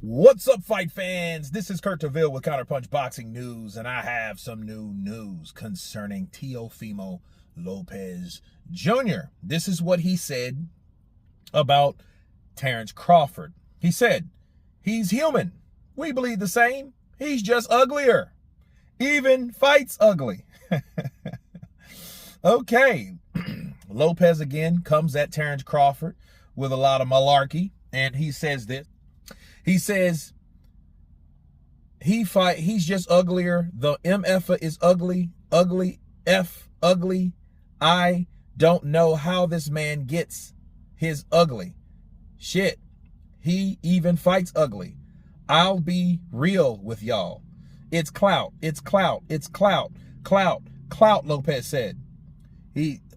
What's up, fight fans? This is Kurt DeVille with Counterpunched Boxing News, and I have some new news concerning Teofimo Lopez Jr. This is what he said about Terence Crawford. He said, he's human. We bleed the same. He's just uglier. Even fights ugly. Okay. Lopez again comes at Terence Crawford with a lot of malarkey, and he says this. He says he's just uglier. The MF is ugly, F ugly. I don't know how this man gets his ugly. Shit. He even fights ugly. I'll be real with y'all. It's clout. It's clout. It's clout. Clout. Clout, Lopez said.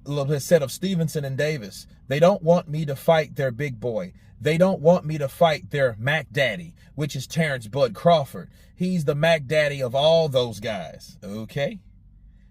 Lopez said of Stevenson and Davis, they don't want me to fight their big boy. They don't want me to fight their Mac Daddy, which is Terence Bud Crawford. He's the Mac Daddy of all those guys. Okay?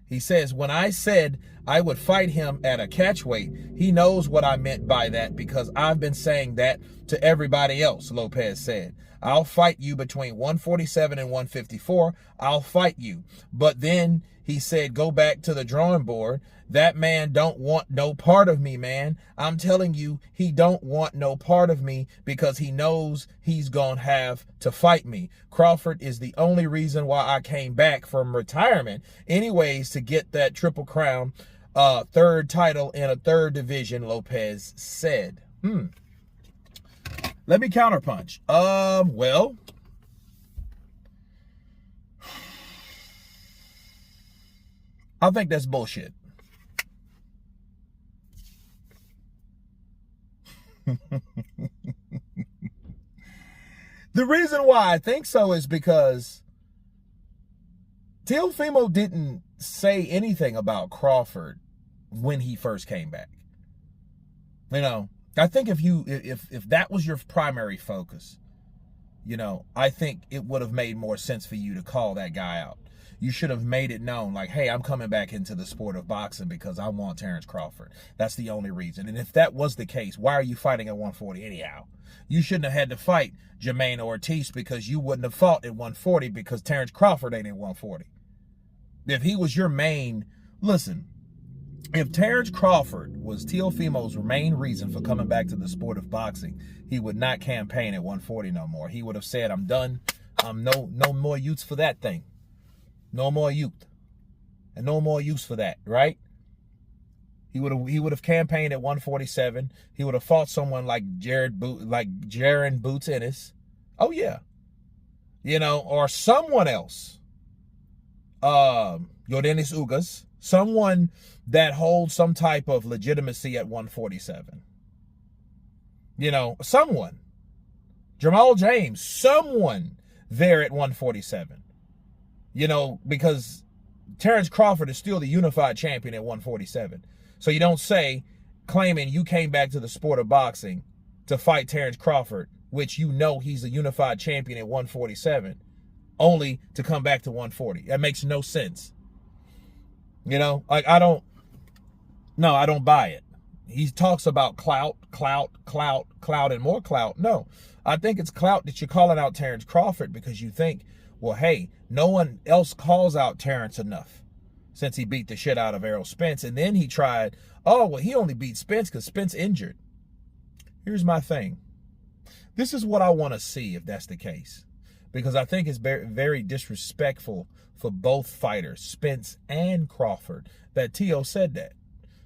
He says, when I said I would fight him at a catchweight, he knows what I meant by that because I've been saying that to everybody else, Lopez said. I'll fight you between 147 and 154. I'll fight you. But then he said, go back to the drawing board. That man don't want no part of me, man. I'm telling you, he don't want no part of me because he knows he's going to have to fight me. Crawford is the only reason why I came back from retirement anyways to get that Triple Crown third title in a third division, Lopez said. Let me counterpunch. Well, I think that's bullshit. The reason why I think so is because Teofimo didn't say anything about Crawford when he first came back. You know, I think if that was your primary focus, you know, I think it would have made more sense for you to call that guy out. You should have made it known, like, hey, I'm coming back into the sport of boxing because I want Terence Crawford. That's the only reason. And if that was the case, why are you fighting at 140 anyhow? You shouldn't have had to fight Jermaine Ortiz because you wouldn't have fought at 140 because Terence Crawford ain't at 140. If he was your main, listen, if Terence Crawford was Teofimo's main reason for coming back to the sport of boxing, he would not campaign at 140 no more. He would have said, I'm done. I'm no more use for that thing. No more youth. And no more use for that, right? He would have campaigned at 147. He would have fought someone like Jaron Boots Ennis. Oh yeah. You know, or someone else. Yordenis Ugas. Someone that holds some type of legitimacy at 147. You know, someone. Jamal James, someone there at 147. You know, because Terence Crawford is still the unified champion at 147. So you don't say, claiming you came back to the sport of boxing to fight Terence Crawford, which you know he's a unified champion at 147, only to come back to 140. That makes no sense. You know, like I don't buy it. He talks about clout, and more clout. No, I think it's clout that you're calling out Terence Crawford because you think, well, hey, no one else calls out Terence enough since he beat the shit out of Errol Spence. And then he tried, oh, well, he only beat Spence because Spence injured. Here's my thing. This is what I want to see if that's the case. Because I think it's very, very disrespectful for both fighters, Spence and Crawford, that Teo said that.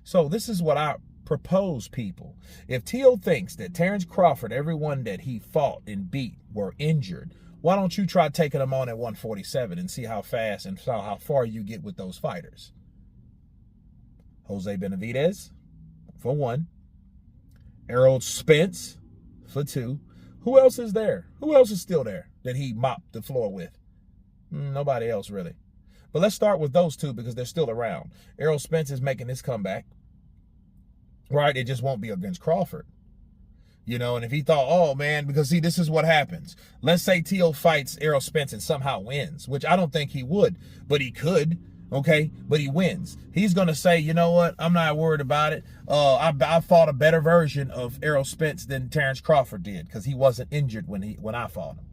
So this is what I propose, people. If Teo thinks that Terence Crawford, everyone that he fought and beat were injured, why don't you try taking them on at 147 and see how fast and how far you get with those fighters? Jose Benavidez, for one. Errol Spence, for two. Who else is there? Who else is still there that he mopped the floor with? Nobody else, really. But let's start with those two because they're still around. Errol Spence is making his comeback. Right? It just won't be against Crawford. You know, and if he thought, oh, man, because, see, this is what happens. Let's say Teo fights Errol Spence and somehow wins, which I don't think he would, but he could. okay? But he wins. He's going to say, you know what? I'm not worried about it. I fought a better version of Errol Spence than Terence Crawford did because he wasn't injured when I fought him.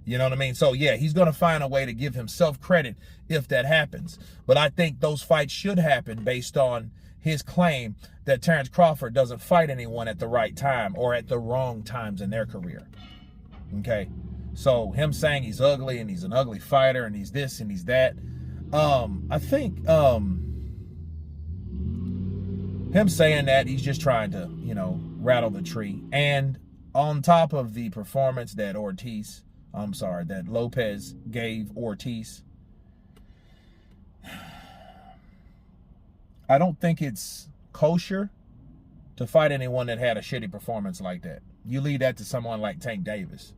You know what I mean? So, yeah, he's going to find a way to give himself credit if that happens. But I think those fights should happen based on his claim that Terence Crawford doesn't fight anyone at the right time or at the wrong times in their career. Okay? So, him saying he's ugly and he's an ugly fighter and he's this and he's that, I think him saying that, he's just trying to, you know, rattle the tree. And on top of the performance that that Lopez gave Ortiz, I don't think it's kosher to fight anyone that had a shitty performance like that. You leave that to someone like Tank Davis.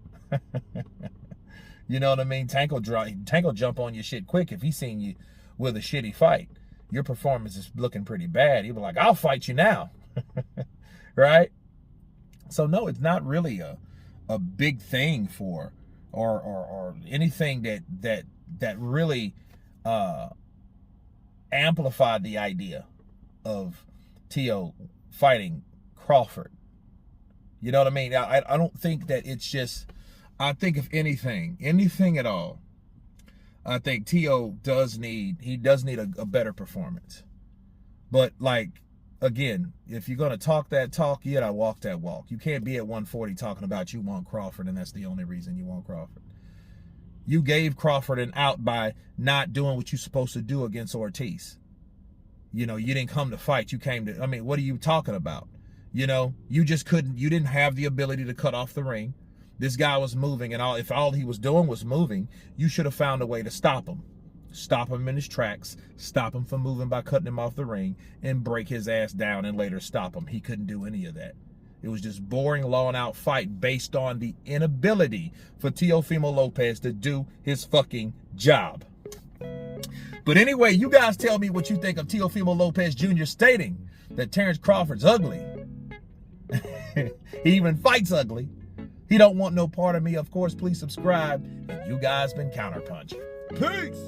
You know what I mean? Tank will jump on your shit quick if he seen you with a shitty fight. Your performance is looking pretty bad. He'll be like, I'll fight you now. Right? So no, it's not really a big thing for or anything that really amplified the idea of Teo fighting Crawford. You know what I mean? I don't think that it's just, I think if anything at all, I think Teo does need a better performance. But like, again, if you're going to talk that talk, you got to walk that walk. You can't be at 140 talking about you want Crawford and that's the only reason you want Crawford. You gave Crawford an out by not doing what you're supposed to do against Ortiz. You know, you didn't come to fight. You came to, I mean, what are you talking about? You know, you just couldn't, you didn't have the ability to cut off the ring. This guy was moving, and if all he was doing was moving, you should have found a way to stop him. Stop him in his tracks, stop him from moving by cutting him off the ring, and break his ass down and later stop him. He couldn't do any of that. It was just boring, long-out fight based on the inability for Teofimo Lopez to do his fucking job. But anyway, you guys tell me what you think of Teofimo Lopez Jr. stating that Terence Crawford's ugly. He even fights ugly. He don't want no part of me. Of course, please subscribe. And you guys been Counterpunched. Peace!